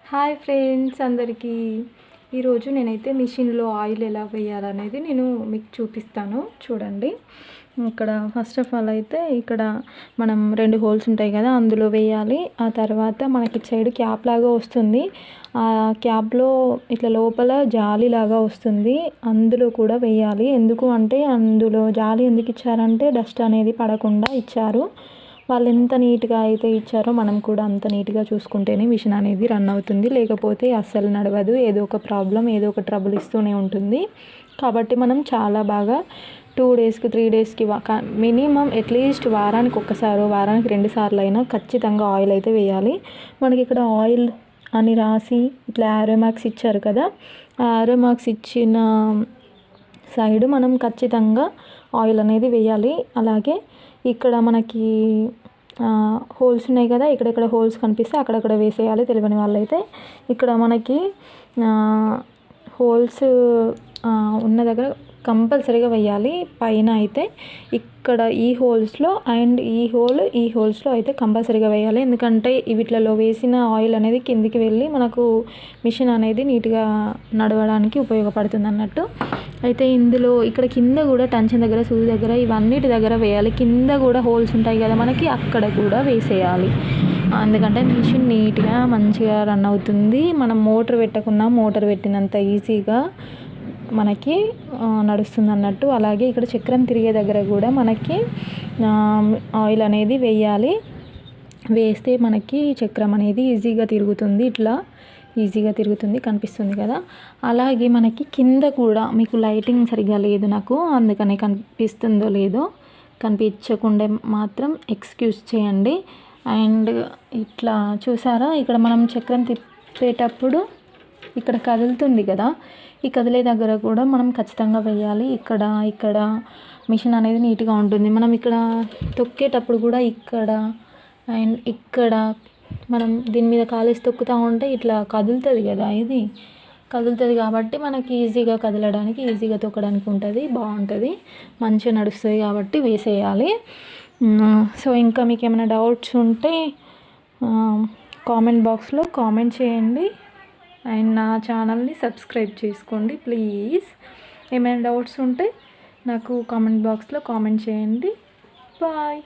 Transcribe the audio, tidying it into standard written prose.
Hi friends అందరికీ. ఈరోజు నేనైతే మిషన్లో ఆయిల్ ఎలా వేయాలనేది నేను మీకు చూపిస్తాను. చూడండి, ఇక్కడ ఫస్ట్ ఆఫ్ ఆల్ అయితే ఇక్కడ మనం 2 హోల్స్ ఉంటాయి కదా, అందులో వేయాలి. ఆ తర్వాత మనకి సైడ్ క్యాప్ లాగా వస్తుంది. ఆ క్యాప్లో ఇట్లా లోపల జాలి లాగా వస్తుంది, అందులో కూడా వేయాలి. ఎందుకు అంటే అందులో జాలి ఎందుకు ఇచ్చారంటే డస్ట్ అనేది పడకుండా ఇచ్చారు. వాళ్ళు ఎంత నీట్గా అయితే ఇచ్చారో మనం కూడా అంత నీట్గా చూసుకుంటేనే మిషన్ అనేది రన్ అవుతుంది. లేకపోతే అస్సలు నడవదు, ఏదో ఒక ప్రాబ్లం, ఏదో ఒక ట్రబుల్ ఇస్తూనే ఉంటుంది. కాబట్టి మనం చాలా బాగా 2 డేస్కి 3 డేస్కి మినిమం అట్లీస్ట్ వారానికి ఒక్కసారో వారానికి 2 సార్లు అయినా ఖచ్చితంగా ఆయిల్ అయితే వేయాలి. మనకి ఇక్కడ ఆయిల్ అని రాసి ఇట్లా యారో మార్క్స్ ఇచ్చారు కదా, ఆ యారో మార్క్స్ ఇచ్చిన సైడ్ మనం ఖచ్చితంగా ఆయిల్ అనేది వేయాలి. అలాగే ఇక్కడ మనకి హోల్స్ ఉన్నాయి కదా, ఇక్కడెక్కడ హోల్స్ కనిపిస్తే అక్కడక్కడ వేసేయాలి. తెలియని వాళ్ళైతే ఇక్కడ మనకి హోల్స్ ఉన్న దగ్గర కంపల్సరీగా వేయాలి. పైన అయితే ఇక్కడ ఈ హోల్స్లో అండ్ ఈ హోల్స్లో అయితే కంపల్సరీగా వేయాలి. ఎందుకంటే వీటిలలో వేసిన ఆయిల్ అనేది కిందికి వెళ్ళి మనకు మిషన్ అనేది నీట్గా నడవడానికి ఉపయోగపడుతుంది అన్నట్టు. అయితే ఇందులో ఇక్కడ కింద కూడా టెన్షన్ దగ్గర, సూది దగ్గర, ఇవన్నిటి దగ్గర వేయాలి. కింద కూడా హోల్స్ ఉంటాయి కదా మనకి, అక్కడ కూడా వేసేయాలి. ఎందుకంటే మిషన్ నీట్గా మంచిగా రన్ అవుతుంది. మనం మోటార్ పెట్టకున్నా మోటార్ పెట్టినంత ఈజీగా మనకి నడుస్తుంది అన్నట్టు. అలాగే ఇక్కడ చక్రం తిరిగే దగ్గర కూడా మనకి ఆయిల్ అనేది వేయాలి. వేస్తే మనకి చక్రం అనేది ఈజీగా తిరుగుతుంది, ఇట్లా ఈజీగా తిరుగుతుంది, కనిపిస్తుంది కదా. అలాగే మనకి కింద కూడా మీకు లైటింగ్ సరిగ్గా లేదు నాకు, అందుకని కనిపిస్తుందో లేదో, కనిపించకుండా మాత్రం ఎక్స్క్యూజ్ చేయండి. అండ్ ఇట్లా చూసారా, ఇక్కడ మనం చక్రం తిప్పేటప్పుడు ఇక్కడ కదులుతుంది కదా, ఈ కదిలే దగ్గర కూడా మనం ఖచ్చితంగా వేయాలి. ఇక్కడ మిషన్ అనేది నీట్గా ఉంటుంది. మనం ఇక్కడ తొక్కేటప్పుడు కూడా ఇక్కడ అండ్ ఇక్కడ మనం దీని మీద కాలేసి తొక్కుతూ ఉంటే ఇట్లా కదులుతుంది కదా, ఇది కదులుతుంది కాబట్టి మనకి ఈజీగా కదలడానికి, ఈజీగా తొక్కడానికి ఉంటుంది, బాగుంటుంది, మంచిగా నడుస్తుంది. కాబట్టి వేసేయాలి. సో ఇంకా మీకు ఏమైనా డౌట్స్ ఉంటే కామెంట్ బాక్స్లో కామెంట్ చేయండి. అండ్ నా ఛానల్ని సబ్స్క్రైబ్ చేసుకోండి ప్లీజ్. ఏమైనా డౌట్స్ ఉంటే నాకు కామెంట్ బాక్స్లో కామెంట్ చేయండి. బాయ్.